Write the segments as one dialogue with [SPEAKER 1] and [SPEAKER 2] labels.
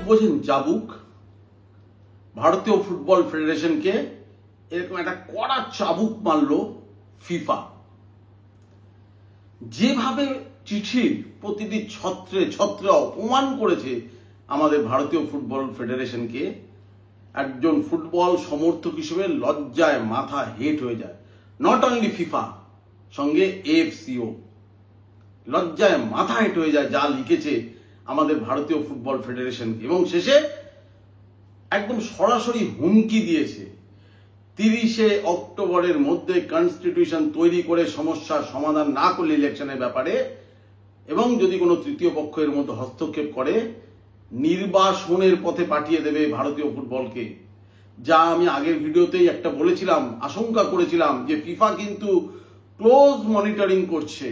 [SPEAKER 1] বোঝেন চাবুক ভারতীয় ফুটবল ফেডারেশনকে এরকম একটা কড়া চাবুক মারল ফিফা। যেভাবে চিঠির প্রতিটি ছত্রে ছত্রে অপমান করেছে আমাদের ভারতীয় ফুটবল ফেডারেশনকে, একজন ফুটবল সমর্থক হিসেবে লজ্জায় মাথা হেট হয়ে যায়। নট অনলি ফিফা, সঙ্গে এএফসিও লজ্জায় মাথা হেট হয়ে যায় যা লিখেছে আমাদের ভারতীয় ফুটবল ফেডারেশনকে। এবং শেষে একদম সরাসরি হুমকি দিয়েছে 30শে অক্টোবরের মধ্যে কনস্টিটিউশন তৈরি করে সমস্যার সমাধান না করলে ইলেকশনের ব্যাপারে, এবং যদি কোনো তৃতীয় পক্ষের মধ্যে হস্তক্ষেপ করে নির্বাসনের পথে পাঠিয়ে দেবে ভারতীয় ফুটবলকে। যা আমি আগের ভিডিওতেই একটা বলেছিলাম, আশঙ্কা করেছিলাম যে ফিফা কিন্তু ক্লোজ মনিটরিং করছে।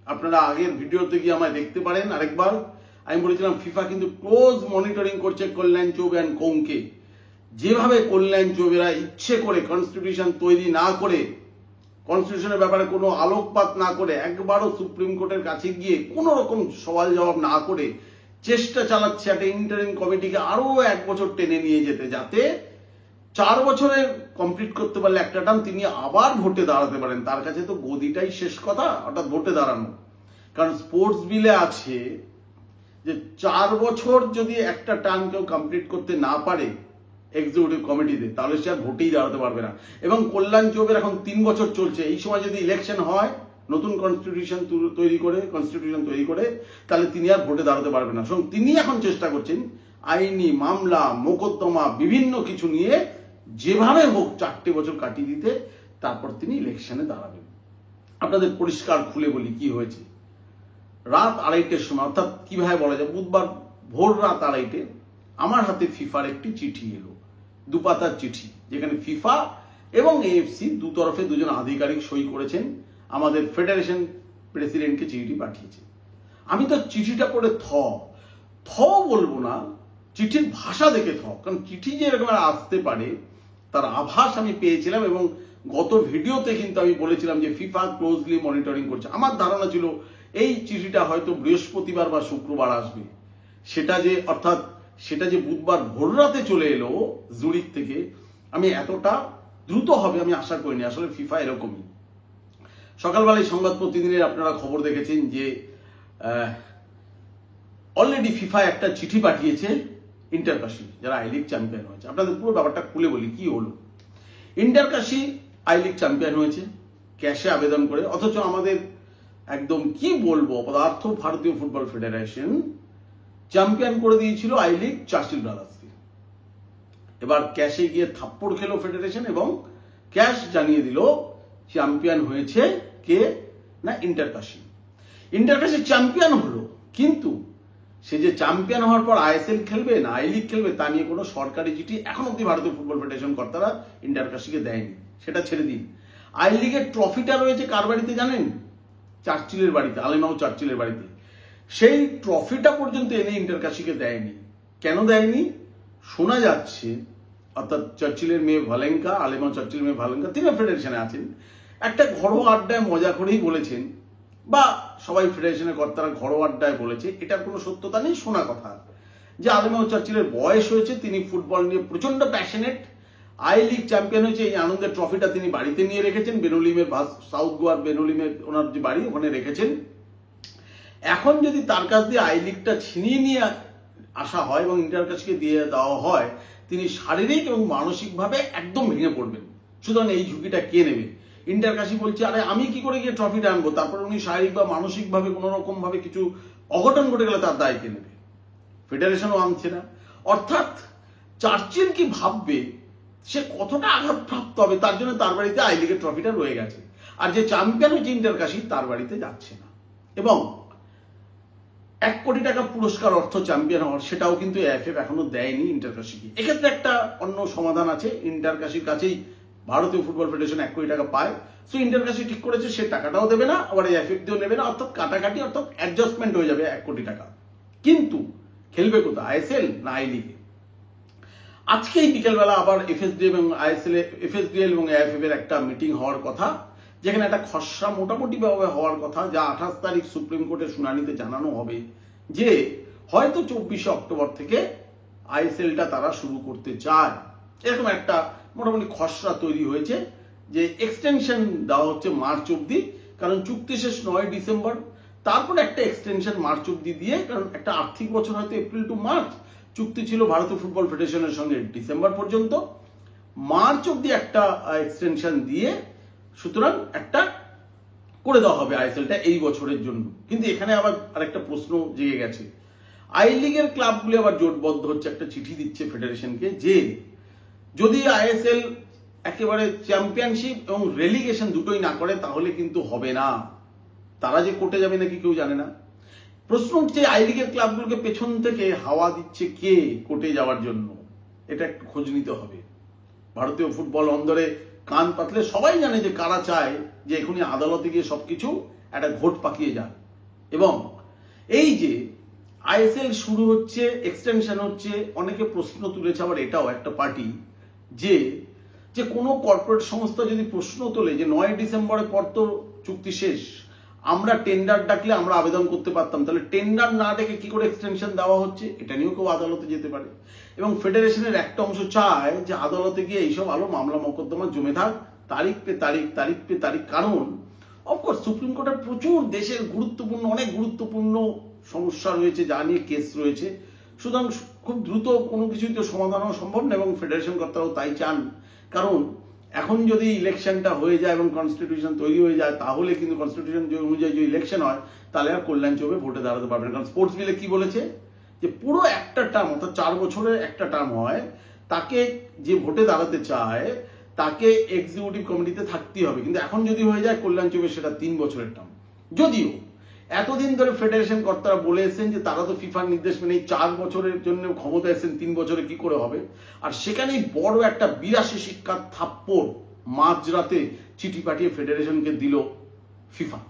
[SPEAKER 1] আপনারা আগের ভিডিওতে গিয়ে আমায় দেখতে পারেন আরেকবার। আমি বলেছিলাম ফিফা কিন্তু ক্লোজ মনিটরিং করছে কল্যাণ চৌবে অ্যান্ড কোংকে। যেভাবে কল্যাণ চৌবেরা ইচ্ছে করে কনস্টিটিউশন তৈরি না করে, কনস্টিটিউশনের ব্যাপারে কোনো আলোকপাত না করে, একবারও সুপ্রিম কোর্টের কাছে গিয়ে কোনো রকম সওয়াল জবাব না করে চেষ্টা চালাচ্ছে একটা ইন্টারিম কমিটিকে আরো 1 বছর টেনে নিয়ে যেতে, যাতে 4 বছরে কমপ্লিট করতে পারলে একটা টার্ম তিনি আবার ভোটে দাঁড়াতে পারেন। তার কাছে তো গদিটাই শেষ কথা, অর্থাৎ ভোটে দাঁড়ানো। কারণ স্পোর্টস বিলে আছে যে 4 বছর যদি একটা টার্ম কেউ কমপ্লিট করতে না পারে এক্সিকিউটিভ কমিটিতে, তাহলে সে আর ভোটেই দাঁড়াতে পারবে না। এবং কল্যাণ চৌবের এখন 3 বছর চলছে, এই সময় যদি ইলেকশন হয় নতুন কনস্টিটিউশন তৈরি করে তাহলে তিনি আর ভোটে দাঁড়াতে পারবেন না। সুতরাং তিনি এখন চেষ্টা করছেন আইনি মামলা মোকদ্দমা বিভিন্ন কিছু নিয়ে যেভাবে হোক 4টে বছর কাটিয়ে দিতে, তারপর তিনি ইলেকশনে দাঁড়াবেন। আপনাদের পরিষ্কার খুলে বলি কি হয়েছে। রাত 2:30টার সময়, অর্থাৎ কিভাবে বলা যায়, বুধবার ভোর রাত 2:30 আমার হাতে ফিফার একটি চিঠি এলো, 2 পাতার চিঠি, যেখানে ফিফা এবং এএফসি দুতরফে দুজন আধিকারিক সই করেছেন, আমাদের ফেডারেশন প্রেসিডেন্টকে চিঠিটি পাঠিয়েছে। আমি তো চিঠিটা পড়ে থ বলবো না, চিঠির ভাষা দেখে কারণ চিঠি যে এরকম আসতে পারে তার আভাস আমি পেয়েছিলাম। এবং গত ভিডিওতে কিন্তু আমি বলেছিলাম যে ফিফা ক্লোজলি মনিটরিং করছে। আমার ধারণা ছিল এই চিঠিটা হয়তো বৃহস্পতিবার বা শুক্রবার আসবে। সেটা যে বুধবার ভোর রাতে চলে এলো জুরিক থেকে, আমি এতটা দ্রুত হবে আমি আশা করিনি। আসলে ফিফা এরকমই। সকালবেলায় সংবাদ প্রতিদিনের আপনারা খবর দেখেছেন যে অলরেডি ফিফা একটা চিঠি পাঠিয়েছে ইন্টারকাশি, যারা আই লিগ চ্যাম্পিয়ন হয়েছে। আপনাদের পুরো ব্যাপারটা খুলে বলি কি হলো। ইন্টারকাশি আই লিগ চ্যাম্পিয়ন হয়েছে ক্যাশে আবেদন করে, অথচ আমাদের একদম কি বলবো পদার্থ ভারতীয় ফুটবল ফেডারেশন চ্যাম্পিয়ন করে দিয়েছিল আই লিগ চার্চিল ব্রাদার্সকে। এবার ক্যাশে গিয়ে থাপ্পড় খেলো ফেডারেশন এবং ক্যাশ জানিয়ে দিল চ্যাম্পিয়ন হয়েছে কে না ইন্টারকাশি। ইন্টারকাশি চ্যাম্পিয়ন হলো, কিন্তু সে যে চ্যাম্পিয়ন হওয়ার পর আইএসএল খেলবে না আই লিগ খেলবে তা নিয়ে কোনো সরকারি চিঠি এখন অব্দি ভারতীয় ফুটবল ফেডারেশন কর্তারা ইন্টারকাশিকে দেয়নি। সেটা ছেড়ে দিন, আই লিগের ট্রফিটা রয়েছে কার বাড়িতে জানেন? চার্চিলের বাড়িতে, আলেমাও চার্চিলের বাড়িতে। সেই ট্রফিটা পর্যন্ত এনে ইন্টারকাশিকে দেয়নি। কেন দেয়নি? শোনা যাচ্ছে, অর্থাৎ চার্চিলের মেয়ে ভালেঙ্কা, আলেমাও চার্চিলের মেয়ে ভালেঙ্কা, তিনি ফেডারেশনে আছেন, একটা ঘরোয়া আড্ডায় মজা করেই বলেছেন, বা সবাই ফেডারেশনের কর্তারা ঘরোয়া আড্ডায় বলেছে, এটার কোনো সত্যতা নেই, শোনা কথা, যে আলেমাও চার্চিলের বয়স হয়েছে, তিনি ফুটবল নিয়ে প্রচন্ড প্যাশনেট, আই লিগ চ্যাম্পিয়ন হয়েছে, এই আনন্দের ট্রফিটা তিনি বাড়িতে নিয়ে রেখেছেন, বেনোলিমের সাউথ গোয়ার বেনোলিমের ওনার যে বাড়ি ওখানে রেখেছেন। এখন যদি তার কাছ দিয়ে আই লিগটা ছিনিয়ে নিয়ে আসা হয় এবং ইন্টারকাশিকে দিয়ে দেওয়া হয়, তিনি শারীরিক এবং মানসিকভাবে একদম ভেঙে পড়বেন। সুতরাং এই ঝুঁকিটা কে নেবে? ইন্টারকাশি বলছে আরে আমি কি করে গিয়ে ট্রফিটা আনবো, তারপর উনি শারীরিক বা মানসিকভাবে কোনো রকম ভাবে কিছু অঘটন ঘটে গেলে তার দায় কে নেবে? ফেডারেশনও আনছে না। অর্থাৎ চার্চিল কি ভাববে, সে কতটা আঘাতপ্রাপ্ত হবে, তার জন্য তার বাড়িতে আই লিগের ট্রফিটা রয়ে গেছে, আর যে চ্যাম্পিয়ন হচ্ছে ইন্টারকাশি তার বাড়িতে যাচ্ছে না। এবং 1 কোটি টাকা পুরস্কার অর্থ চ্যাম্পিয়ন হওয়ার, সেটাও কিন্তু এএফএফ এখনো দেয়নি ইন্টারকাশিকে। এক্ষেত্রে একটা অন্য সমাধান আছে, ইন্টারকাশির কাছেই ভারতীয় ফুটবল ফেডারেশন 1 কোটি টাকা পায়। সো ইন্টারকাশি ঠিক করেছে সে টাকাটাও দেবে না, আবার এএফএফ দিয়েও নেবে না, অর্থাৎ কাটাকাটি, অর্থাৎ অ্যাডজাস্টমেন্ট হয়ে যাবে 1 কোটি টাকা। কিন্তু খেলবে কোথায়, আইএসএল না আই লিগে? আজকেই বিকেলবেলা আবার এফএসডিএল এবং এএফএফ এর একটা মিটিং হওয়ার কথা, যেখানে একটা খসড়া মোটামুটি ভাবে হওয়ার কথা, যা 28 তারিখ সুপ্রিম কোর্টের শুনানিতে জানানো হবে যে হয়তো 24শে অক্টোবর থেকে আইএসএলটা তারা শুরু করতে চায়। এরকম একটা মোটামুটি খসড়া তৈরি হয়েছে যে এক্সটেনশন দেওয়া হচ্ছে মার্চ অবধি, কারণ চুক্তি শেষ 9 ডিসেম্বর, তারপরে একটা এক্সটেনশন মার্চ অবধি দিয়ে, কারণ একটা আর্থিক বছর হয়তো এপ্রিল টু মার্চ, চুক্তি ছিল ভারতীয় ফুটবল ফেডারেশনের সঙ্গে ডিসেম্বর পর্যন্ত, মার্চ অবধি একটা এক্সটেনশন দিয়ে সুতরাং একটা করে দেওয়া হবে আইএসএলটা এই বছরের জন্য। কিন্তু এখানে আবার আরেকটা প্রশ্ন জেগে গেছে, আই লিগের ক্লাবগুলি আবার জোটবদ্ধ হচ্ছে, একটা চিঠি দিচ্ছে ফেডারেশনকে যে যদি আইএসএল একেবারে চ্যাম্পিয়নশিপ এবং রেলিগেশন দুটোই না করে তাহলে কিন্তু হবে না। তারা যে কোর্টে যাবে নাকি কেউ জানে না। প্রশ্ন হচ্ছে আই লিগের ক্লাবগুলোকে পেছন থেকে হাওয়া দিচ্ছে কে কোর্টে যাওয়ার জন্য, এটা একটু খোঁজ নিতে হবে। ভারতীয় ফুটবল অন্দরে কান পাতলে সবাই জানে যে কারা চায় যে এখনই আদালতে গিয়ে সবকিছু একটা ঘোট পাকিয়ে যান। এবং এই যে আইএসএল শুরু হচ্ছে, এক্সটেনশন হচ্ছে, অনেকে প্রশ্ন তুলেছে আবার এটাও একটা পার্টি যে যে কোনো কর্পোরেট সংস্থা যদি প্রশ্ন তোলে যে 9 ডিসেম্বরের পর তো চুক্তি শেষ, আমরা টেন্ডার ডাকলে আমরা আবেদন করতে পারতাম, তাহলে টেন্ডার না ডেকে কি করে এক্সটেনশন দেওয়া হচ্ছে, এটা নিয়েও কেউ আদালতে যেতে পারে। এবং ফেডারেশনের একটা অংশ চায় যে আদালতে গিয়ে এইসব আরো মামলা মোকদ্দমা জমে থাক, তারিখ পে তারিখ, তারিখ পে তারিখ। কারণ অফকোর্স সুপ্রিম কোর্টের প্রচুর দেশের গুরুত্বপূর্ণ, অনেক গুরুত্বপূর্ণ সমস্যা রয়েছে, যা নিয়ে কেস রয়েছে, সুতরাং খুব দ্রুত কোনো কিছুই তো সমাধান হওয়া সম্ভব না। এবং ফেডারেশন কর্তারাও তাই চান, কারণ এখন যদি ইলেকশনটা হয়ে যায় এবং কনস্টিটিউশন তৈরি হয়ে যায়, তাহলে কিন্তু কনস্টিটিউশন অনুযায়ী যদি ইলেকশন হয় তাহলে আর কল্যাণ চৌবে ভোটে দাঁড়াতে পারবেন। কারণ স্পোর্টস বিলে কি বলেছে যে পুরো একটা টার্ম, অর্থাৎ 4 বছরের একটা টার্ম হয়, তাকে যে ভোটে দাঁড়াতে চায় তাকে এক্সিকিউটিভ কমিটিতে থাকতেই হবে। কিন্তু এখন যদি হয়ে যায় কল্যাণ চৌবে সেটা 3 বছরের টার্ম। যদিও এতদিন ধরে ফেডারেশন কর্তারা বলে এসেছেন যে তারা তো ফিফার নির্দেশ মেনে 4 বছরের জন্য ক্ষমতা এসেছেন, 3 বছরে কি করে হবে। আর সেখানেই বড় একটা 82 শিক্ষার থাপ্পড় মাঝরাতে চিঠি পাঠিয়ে ফেডারেশনকে দিল ফিফা।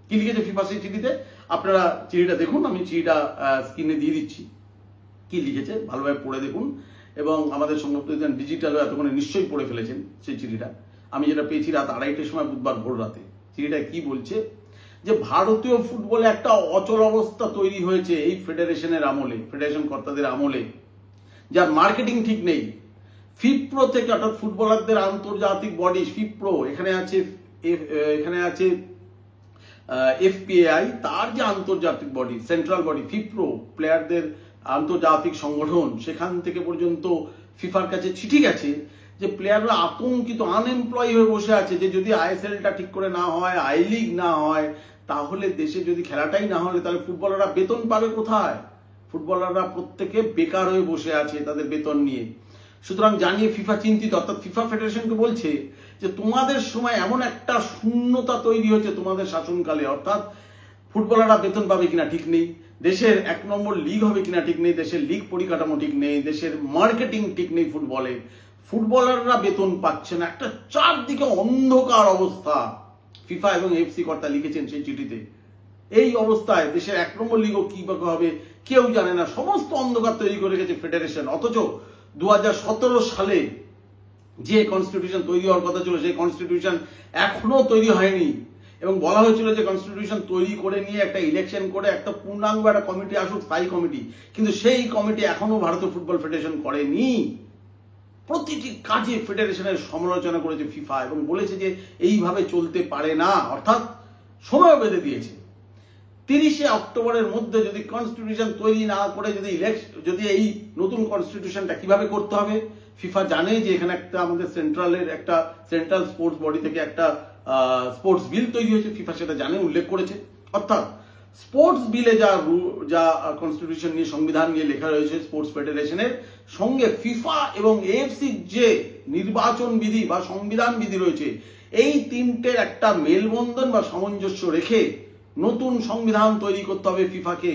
[SPEAKER 1] কি লিখেছে ফিফা সেই চিঠিতে, আপনারা চিঠিটা দেখুন, আমি চিঠিটা স্ক্রিনে দিয়ে দিচ্ছি। কি লিখেছে ভালোভাবে পড়ে দেখুন, এবং আমাদের সংযুক্ত ডিজিটালও এতক্ষণে নিশ্চয়ই পড়ে ফেলেছেন সেই চিঠিটা। আমি যেটা পেয়েছি রাত 2:30টার সময় বুধবার ভোর রাতে। চিঠিটা কি বলছে যে ভারতীয় ফুটবলে একটা অচল অবস্থা তৈরি হয়েছে এই ফেডারেশনের আমলে, ফেডারেশন কর্তাদের আমলে, যার মার্কেটিং ঠিক নেই। ফিপ্রো থেকে, অর্থাৎ ফুটবলারদের আন্তর্জাতিক বডি ফিপ্রো, এখানে আছে এফপিএআই, তার যে আন্তর্জাতিক বডি, সেন্ট্রাল বডি ফিপ্রো, প্লেয়ারদের আন্তর্জাতিক সংগঠন, সেখান থেকে পর্যন্ত ফিফার কাছে চিঠি গেছে যে প্লেয়াররা আতঙ্কিত, আনএমপ্লয় হয়ে বসে আছে, যে যদি আইএসএলটা ঠিক করে না হয়, আই লিগ না হয়, তাহলে দেশে যদি খেলাটাই না হলে তাহলে ফুটবলাররা বেতন পাবে কোথায়? ফুটবলাররা প্রত্যেকে বেকার হয়ে বসে আছে তাদের বেতন নিয়ে। সুতরাং জানিয়ে ফিফা চিন্তিত, অর্থাৎ ফিফা ফেডারেশনকে বলছে যে তোমাদের সময় এমন একটা শূন্যতা তৈরি হয়েছে তোমাদের শাসনকালে, অর্থাৎ ফুটবলাররা বেতন পাবে কিনা ঠিক নেই, দেশের 1 নম্বর লিগ হবে কিনা ঠিক নেই, দেশের লিগ পরিকাঠামো ঠিক নেই, দেশের মার্কেটিং ঠিক নেই ফুটবলে, ফুটবলাররা বেতন পাচ্ছে না, একটা চারদিকে অন্ধকার অবস্থা। ফিফা এবং এফসি কর্তা লিখেছেন সেই চিঠিতে। এই অবস্থায় দেশের 1 নম্বর লিগও কি হবে কেউ জানে না, সমস্ত অন্ধকার তৈরি করে গেছে ফেডারেশন। অথচ 2017 সালে যে কনস্টিটিউশন তৈরি হওয়ার কথা ছিল সেই কনস্টিটিউশন এখনো তৈরি হয়নি, এবং বলা হয়েছিল যে কনস্টিটিউশন তৈরি করে নিয়ে একটা ইলেকশন করে একটা পূর্ণাঙ্গ একটা কমিটি আসুক, স্থায়ী কমিটি, কিন্তু সেই কমিটি এখনো ভারতীয় ফুটবল ফেডারেশন করেনি। প্রতিটি কাজে ফেডারেশনের সমালোচনা করেছে ফিফা এবং বলেছে যে এইভাবে চলতে পারে না, অর্থাৎ সময় বেঁধে দিয়েছে। 30শে অক্টোবরের মধ্যে যদি কনস্টিটিউশন তৈরি না করে যদি এই নতুন কনস্টিটিউশনটা কিভাবে করতে হবে, ফিফা জানে যে এখানে একটা আমাদের সেন্ট্রাল স্পোর্টস বডি থেকে একটা স্পোর্টস বিল তৈরি হয়েছে, ফিফা সেটা জানে, উল্লেখ করেছে। অর্থাৎ স্পোর্টস বিলে যা কনস্টিটিউশন নিয়ে, সংবিধান নিয়ে লেখা রয়েছে স্পোর্টস ফেডারেশনের সঙ্গে ফিফা এবং এএফসির যে নির্বাচন বিধি বা সংবিধান বিধি রয়েছে, এই তিনটের একটা মেলবন্ধন বা সামঞ্জস্য রেখে নতুন সংবিধান তৈরি করতে হবে ফিফাকে।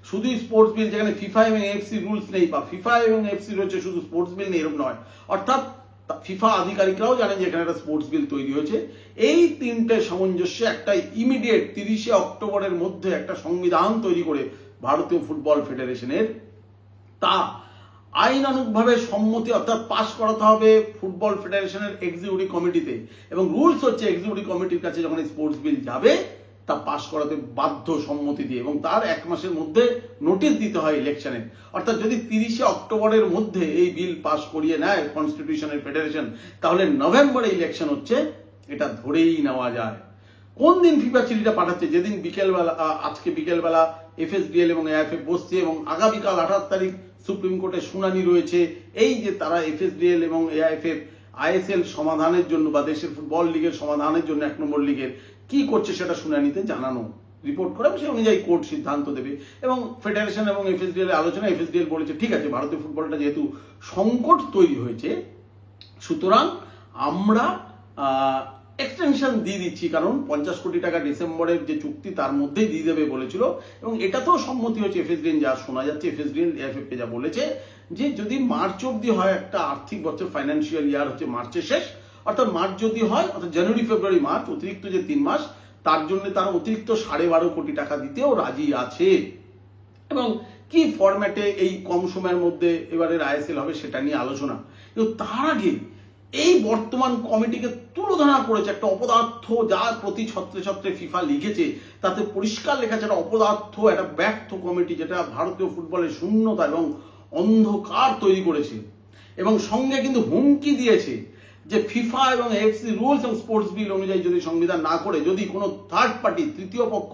[SPEAKER 1] শুধু স্পোর্টস বিল, যেখানে ফিফা এবং এএফসি রুলস নেই, বা ফিফা এবং এএফসি রয়েছে শুধু স্পোর্টস বিল নেই, এরকম নয়। অর্থাৎ ফিফা আধিকারিকরাও জানেন যে এখানে একটা স্পোর্টস বিল তৈরি হয়েছে। এই তিনটে সামঞ্জস্যে একটা ইমিডিয়েট 30শে অক্টোবরের মধ্যে একটা সংবিধান তৈরি করে ভারতীয় ফুটবল ফেডারেশনের তা আইনানুগভাবে সম্মতি, অর্থাৎ পাশ করাতে হবে ফুটবল ফেডারেশনের এক্সিকিউটিভ কমিটিতে। এবং রুলস হচ্ছে এক্সিকিউটিভ কমিটির কাছে যখন স্পোর্টস বিল যাবে তা পাশ করাতে বাধ্য সম্মতি দিয়ে, এবং তার 1 মাসের মধ্যে নোটিশ দিতে হয় ইলেকশনের। অর্থাৎ যদি 30শে অক্টোবরের মধ্যে এই বিল পাশ করিয়ে নেয় কনস্টিটিউশনের ফেডারেশন, তাহলে নভেম্বরে ইলেকশন হচ্ছে, এটা ধরেই নেওয়া যায়। কোন দিন ফিফা চিঠিটা পাঠাচ্ছে? যেদিন বিকেলবেলা, আজকে বিকেলবেলা এফএসডিএল এবং এআইএফএফ বসছে এবং আগামীকাল 28 তারিখ সুপ্রিম কোর্টে শুনানি রয়েছে। এই যে তারা এফএসডিএল এবং এআইএফএফ আইএসএল সমাধানের জন্য বা দেশের ফুটবল লিগের সমাধানের জন্য 1 নম্বর লিগের কি করছে সেটা শুনানিতে জানানো, রিপোর্ট করে সেই অনুযায়ী কোর্ট সিদ্ধান্ত দেবে। এবং ফেডারেশন এবং এফএসডিএল এর আলোচনা, এফএসডিএল বলেছে ঠিক আছে, ভারতীয় ফুটবলটা যেহেতু সংকট তৈরি হয়েছে, সুতরাং আমরা এক্সটেনশন দিয়ে দিচ্ছি, কারণ 50 কোটি টাকা ডিসেম্বরের যে চুক্তি তার মধ্যেই দিয়ে দেবে বলেছিল। এবং এটাতেও সম্মতি হয়েছে এফএসডিএল, যা শোনা যাচ্ছে এফএসডিএল এএফএফকে যা বলেছে যে যদি মার্চ অব্দি হয়, একটা আর্থিক বছর ফাইন্যান্সিয়াল ইয়ার হচ্ছে মার্চের শেষ, অর্থাৎ মার্চ যদি হয়, অর্থাৎ জানুয়ারি ফেব্রুয়ারি মার্চ, অতিরিক্ত যে 3 মাস, তার জন্য তারা অতিরিক্ত 12.5 কোটি টাকা দিতেও রাজি আছে। এবং কি ফরম্যাটে এই কম সময়ের মধ্যে এবারের আইএসএল হবে সেটা নিয়ে আলোচনা। কিন্তু তার আগে এই বর্তমান কমিটিকে তুলোধনা করেছে একটা অপদার্থ, যার প্রতি ছত্রে ছত্রে ফিফা লিখেছে, তাতে পরিষ্কার লেখা আছে একটা অপদার্থ, একটা ব্যর্থ কমিটি, যেটা ভারতীয় ফুটবলের শূন্যতা এবং অন্ধকার তৈরি করেছে। এবং সঙ্গে কিন্তু হুমকি দিয়েছে যে ফিফা এবং এএফসি রুলস এবং স্পোর্টস বিল অনুযায়ী যদি সংবিধান না করে, যদি কোনো থার্ড পার্টি, তৃতীয় পক্ষ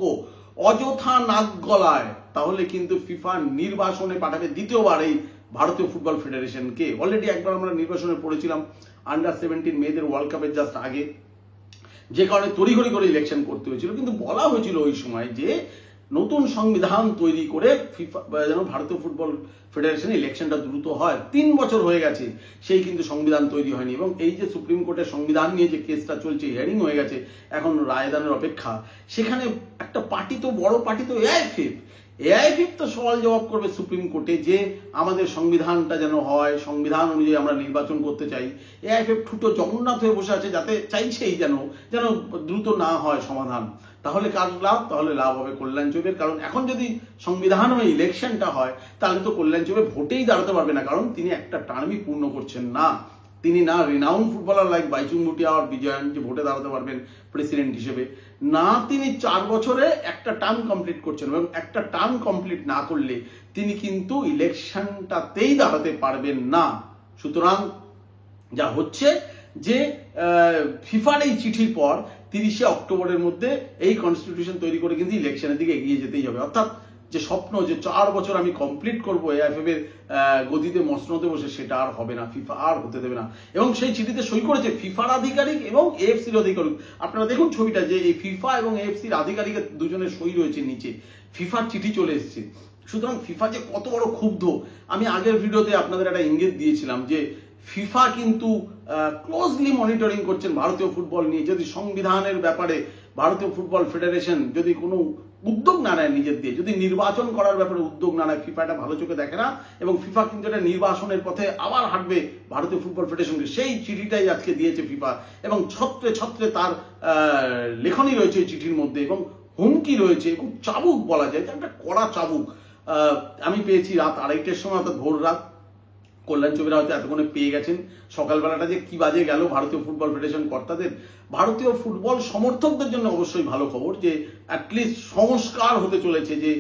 [SPEAKER 1] অযথা নাক গলায়, তাহলে কিন্তু ফিফা নির্বাসনে পাঠাবে দ্বিতীয়বার এই ভারতীয় ফুটবল ফেডারেশনকে। অলরেডি একবার আমরা নির্বাসনে পড়েছিলাম আন্ডার-17 মেয়েদের ওয়ার্ল্ড কাপের জাস্ট আগে, যে কারণে তড়িঘড়ি করে ইলেকশন করতে হয়েছিল। কিন্তু বলা হয়েছিল ওই সময় যে নতুন সংবিধান তৈরি করে ফিফা যেন ভারতীয় ফুটবল ফেডারেশন ইলেকশনটা দ্রুত হয়। 3 বছর হয়ে গেছে, সেই কিন্তু সংবিধান তৈরি হয়নি। এবং এই যে সুপ্রিম কোর্টের সংবিধান নিয়ে যে কেসটা চলছে, হিয়ারিং হয়ে গেছে, এখন রায়দানের অপেক্ষা। সেখানে একটা পার্টি, তো বড় পার্টি তো এআইএফএফ তো সওয়াল জবাব করবে সুপ্রিম কোর্টে যে আমাদের সংবিধানটা যেন হয়, সংবিধান অনুযায়ী আমরা নির্বাচন করতে চাই। এআইএফএফ ঠুটো জগন্নাথ হয়ে বসে আছে, যাতে চাইছেই যেন দ্রুত না হয় সমাধান। তাহলে কার লাভ? তাহলে লাভ হবে কল্যাণ চৌবের। কারণ এখন যদি সংবিধান হয়ে ইলেকশনটা হয়, তাহলে তো কল্যাণ চৌবে ভোটেই দাঁড়াতে পারবে না, কারণ তিনি একটা টার্মই পূর্ণ করছেন না। তিনি না renowned footballer like Baichung Bhutia আর বিজয়ন যে ভোটে দাঁড়াতে পারবেন প্রেসিডেন্ট হিসেবে, না তিনি 4 বছরে একটা টার্ম কমপ্লিট করছেন। এবং একটা টার্ম কমপ্লিট না করলে তিনি কিন্তু ইলেকশনটাতেই দাঁড়াতে পারবেন না। সুতরাং যা হচ্ছে যে ফিফার এই চিঠির পর 30শে অক্টোবরের মধ্যে এই কনস্টিটিউশন তৈরি করে কিন্তু ইলেকশনের দিকে এগিয়ে যেতেই হবে। অর্থাৎ যে স্বপ্ন যে 4 বছর আমি কমপ্লিট করবো এআইএফএফ এর গদিতে মসনদে বসে, সেটা আর হবে না, ফিফা আর হতে দেবে না। এবং সেই চিঠিতে সই করেছে ফিফার আধিকারিক এবং এএফসির আধিকারিক। আপনারা দেখুন ছবিটা, যে এই ফিফা এবং এএফসির আধিকারিকের দুজনের সই রয়েছে নিচে, ফিফার চিঠি চলে এসেছে। সুতরাং ফিফা যে কত বড় ক্ষুব্ধ, আমি আগের ভিডিওতে আপনাদের একটা ইঙ্গিত দিয়েছিলাম যে ফিফা কিন্তু ক্লোজলি মনিটরিং করছেন ভারতীয় ফুটবল নিয়ে। যদি সংবিধানের ব্যাপারে ভারতীয় ফুটবল ফেডারেশন যদি কোনো উদ্যোগ না নেয় নিজের দিয়ে, যদি নির্বাচন করার ব্যাপারে উদ্যোগ না নেয়, ফিফা এটা ভালো চোখে দেখে না। এবং ফিফা কিন্তু এটা নির্বাচনের পথে আবার হাঁটবে ভারতীয় ফুটবল ফেডারেশনকে। সেই চিঠিটাই আজকে দিয়েছে ফিফা, এবং ছত্রে ছত্রে তার লেখনী রয়েছে এই চিঠির মধ্যে, এবং হুমকি রয়েছে, এবং চাবুক বলা যায়, একটা কড়া চাবুক। আমি পেয়েছি রাত 2:30টার সময়, অর্থাৎ ভোর রাত। কল্যাণ চৌবেরা হয়তো এতক্ষণে পেয়ে গেছেন। সকালবেলাটা যে কি বাজে গেল ভারতীয় ফুটবল ফেডারেশন কর্তাদের। ভারতীয় ফুটবল সমর্থকদের জন্য অবশ্যই ভালো খবর যে অ্যাটলিস্ট সংস্কার হতে চলেছে, যে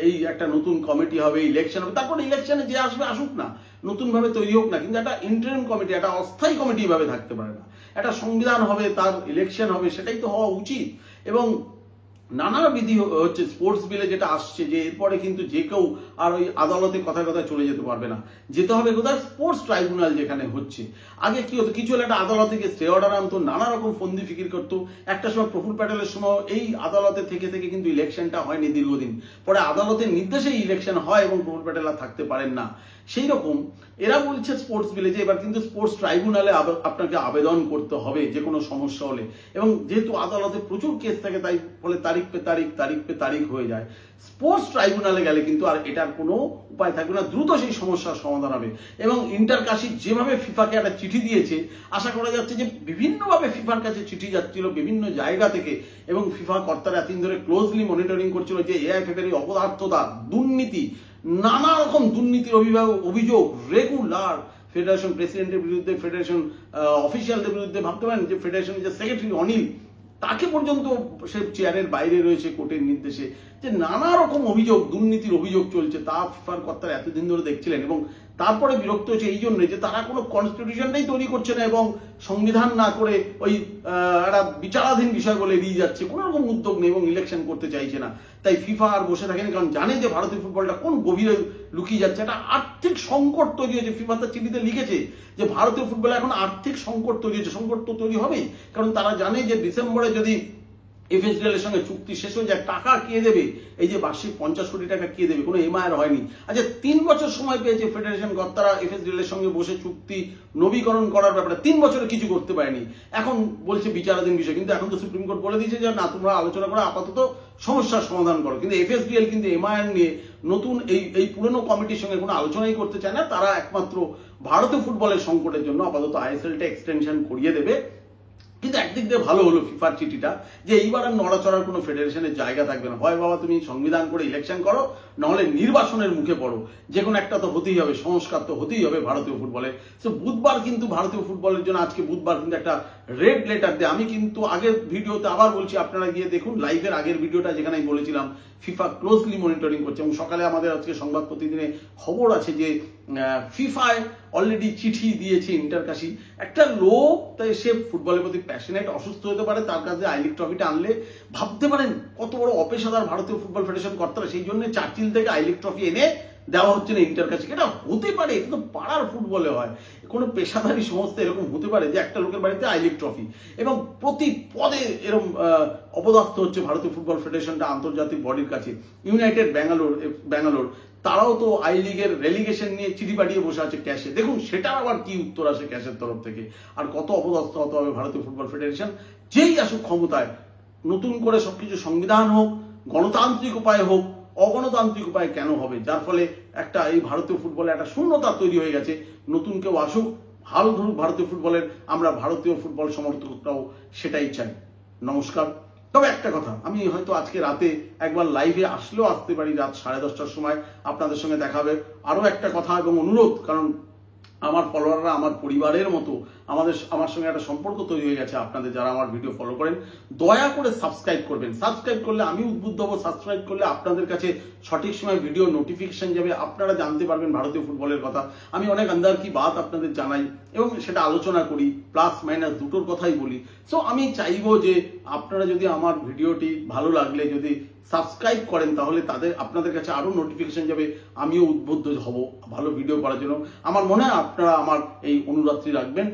[SPEAKER 1] এই একটা নতুন কমিটি হবে, ইলেকশন হবে, তারপরে ইলেকশনে যে আসবে আসুক না, নতুনভাবে তৈরি হোক না, কিন্তু একটা ইন্টারিম কমিটি, একটা অস্থায়ী কমিটি ভাবে থাকতে পারে না। একটা সংবিধান হবে, তার ইলেকশন হবে, সেটাই তো হওয়া উচিত। এবং নানা বিধি হচ্ছে স্পোর্টস বিলে যেটা আসছে, যে এরপরে কিন্তু যে কেউ আর ওই আদালতে কথায় কথায় চলে যেতে পারবে না, যেতে হবে কোথায়? স্পোর্টস ট্রাইব্যুনাল যেখানে হচ্ছে। আগে কি হতো, কিছু একটা আদালত থেকে স্টে অর্ডার আনতো, নানা রকম ফন্দি ফিকির করতো। একটা সময় প্রফুল প্যাটেলের সময় এই আদালতে থেকে থেকে কিন্তু ইলেকশনটা হয়নি দীর্ঘদিন, পরে আদালতের নির্দেশেই ইলেকশন হয় এবং প্রফুল প্যাটেল আর থাকতে পারেন না। সেই রকম এরা বলছে স্পোর্টস বিলে যে এবার কিন্তু স্পোর্টস ট্রাইব্যুনালে আপনাকে আবেদন করতে হবে যে কোনো সমস্যা হলে। এবং যেহেতু আদালতে প্রচুর কেস থাকে, তাই ফলে তারিখ পে তারিখ হয়ে যায়। স্পোর্টস ট্রাইব্যুনালে গেলে কিন্তু আর এটার কোনো উপায় থাকবে না, দ্রুত সেই সমস্যার সমাধান হবে। এবং ইন্টারকাশি যেভাবে ফিফাকে একটা চিঠি দিয়েছে, আশা করা যাচ্ছে যে বিভিন্নভাবে ফিফার কাছে চিঠি যাচ্ছিল বিভিন্ন জায়গা থেকে, এবং ফিফা কর্তারা এতদিন ধরে ক্লোজলি মনিটরিং করছিল যে এআইএফএফ এর অপদার্থতা, দুর্নীতি, নানা রকম দুর্নীতির অভিযোগ রেগুলার ফেডারেশন প্রেসিডেন্টের বিরুদ্ধে, ফেডারেশন অফিসিয়ালদের বিরুদ্ধে। ভাবতে পারেন যে ফেডারেশনের যে সেক্রেটারি অনিল, তাকে পর্যন্ত সে চেয়ারের বাইরে রয়েছে কোর্টের নির্দেশে, যে নানা রকম অভিযোগ, দুর্নীতির অভিযোগ চলছে, তা ফিফার কর্তারা এতদিন ধরে দেখছিলেন। এবং তারপরে বিরক্ত হচ্ছে এই জন্য যে তারা কোনো কনস্টিটিউশনটাই তৈরি করছে না এবং সংবিধান না করে ওই একটা বিচারাধীন বিষয় বলে এড়িয়ে যাচ্ছে, কোনো রকম উদ্যোগ নেই এবং ইলেকশন করতে চাইছে না। তাই ফিফা আর বসে থাকেনি, কারণ জানে যে ভারতীয় ফুটবলটা কোন গভীরে লুকিয়ে যাচ্ছে। একটা আর্থিক সংকট তৈরি হয়েছে। ফিফা তার চিঠিতে লিখেছে যে ভারতীয় ফুটবলে এখন আর্থিক সংকট তৈরি হয়েছে। সংকট তো তৈরি হবেই, কারণ তারা জানে যে ডিসেম্বরে যদি এফএসডিএল এর সঙ্গে চুক্তি শেষ হয়ে যায়, টাকা কে দেবে? এই যে বার্ষিক 50 কোটি টাকা কে দেবে? কোনো এমআইআর হয়নি। আচ্ছা, 3 বছর সময় পেয়েছে ফেডারেশন কর্তারা এফএসডিএল এর সঙ্গে বসে চুক্তি নবীকরণ করার ব্যাপারে, 3 বছরে কিছু করতে পারেনি। এখন বলছে বিচারাধীন বিষয়, কিন্তু এখন তো সুপ্রিম কোর্ট বলে দিয়েছে যে না, তোমরা আলোচনা করে আপাতত সমস্যার সমাধান করো। কিন্তু এফএসডিএল কিন্তু এমআইআর নিয়ে নতুন এই পুরনো কমিটির সঙ্গে কোনো আলোচনাই করতে চায় না। তারা একমাত্র ভারতীয় ফুটবলের সংকটের জন্য আপাতত আইএসএলটা এক্সটেনশন করিয়ে দেবে। কিন্তু একদিক দিয়ে ভালো হলো ফিফার চিঠিটা, যে এইবার আর নড়াচড়ার কোনো ফেডারেশনের জায়গা থাকবে না। হয় বাবা তুমি সংবিধান করে ইলেকশন করো, নাহলে নির্বাসনের মুখে পড়ো, যে কোনো একটা তো হতেই হবে, সংস্কার তো হতেই হবে ভারতীয় ফুটবলে। তো বুধবার কিন্তু ভারতীয় ফুটবলের জন্য, আজকে বুধবার কিন্তু একটা রেড লেটার দেয়। আমি কিন্তু আগের ভিডিওতে আবার বলছি, আপনারা গিয়ে দেখুন লাইভের আগের ভিডিওটা, যেখানে আমি বলেছিলাম ফিফা ক্লোজলি মনিটরিং করছে। এবং সকালে আমাদের আজকে সংবাদ প্রতিদিনে খবর আছে যে ফিফায় অলরেডি চিঠি দিয়েছে ইন্টারকাশি। একটা লোক, তাই সে ফুটবলের প্রতি প্যাশনেট, অসুস্থ হতে পারে, তার কাছে আই লিগ ট্রফিটা আনলে ভাবতে পারেন কত বড় অপেশাদার ভারতীয় ফুটবল ফেডারেশন কর্তারা। সেই জন্য চার্চিল থেকে আই লিগ ট্রফি এনে দেওয়া হচ্ছে না ইন্টারকাশি। এটা হতে পারে, এটা তো পাড়ার ফুটবলে হয়। কোনো পেশাদারি সংস্থা এরকম হতে পারে যে একটা লোকের বাড়িতে আই লিগ ট্রফি, এবং প্রতি পদে এরকম অপদার্থ হচ্ছে ভারতীয় ফুটবল ফেডারেশনটা আন্তর্জাতিক বডির কাছে। ইউনাইটেড ব্যাঙ্গালোর তারাও তো আই লিগের রেলিগেশন নিয়ে চিঠি পাঠিয়ে বসে আছে ক্যাশে। দেখুন সেটার আবার কি উত্তর আসে ক্যাশের তরফ থেকে। আর কত অপদস্থ হতে হবে ভারতীয় ফুটবল ফেডারেশন, যেই আসুক ক্ষমতায়। নতুন করে সবকিছু সংবিধান হোক, গণতান্ত্রিক উপায় হোক, অগণতান্ত্রিক উপায় কেন হবে? যার ফলে একটা এই ভারতীয় ফুটবলে একটা শূন্যতা তৈরি হয়ে গেছে। নতুন কেউ আসুক, হাল ধরুক ভারতীয় ফুটবলের, আমরা ভারতীয় ফুটবল সমর্থকরাও সেটাই চাই। নমস্কার। তবে একটা কথা, আমি হয়তো আজকে রাতে একবার লাইভে আসলেও আসতে পারি, রাত 10:30টার সময় আপনাদের সঙ্গে দেখা হবে। আরও একটা কথা এবং অনুরোধ, কারণ আমার ফলোয়াররা আমার পরিবারের মতো, আমার সঙ্গে একটা সম্পর্ক তৈরি হয়ে গেছে। আপনাদের যারা আমার ভিডিও ফলো করেন, দয়া করে সাবস্ক্রাইব করবেন। সাবস্ক্রাইব করলে আমি উদ্বুদ্ধ হব, সাবস্ক্রাইব করলে আপনাদের কাছে সঠিক সময় ভিডিও নোটিফিকেশন যাবে, আপনারা জানতে পারবেন ভারতীয় ফুটবলের কথা। আমি অনেক আন্দার কি বাত আপনাদের জানাই এবং সেটা আলোচনা করি, প্লাস মাইনাস দুটোর কথাই বলি। সো আমি চাইবো যে আপনারা যদি আমার ভিডিওটি ভালো লাগলে যদি সাবস্ক্রাইব করেন, তাহলে আপনাদের কাছে আরো নোটিফিকেশন যাবে, আমিও উদ্বুদ্ধ হব ভালো ভিডিও করার জন্য। আমার মনে হয় আপনারা আমার এই অনুরোধটি রাখবেন।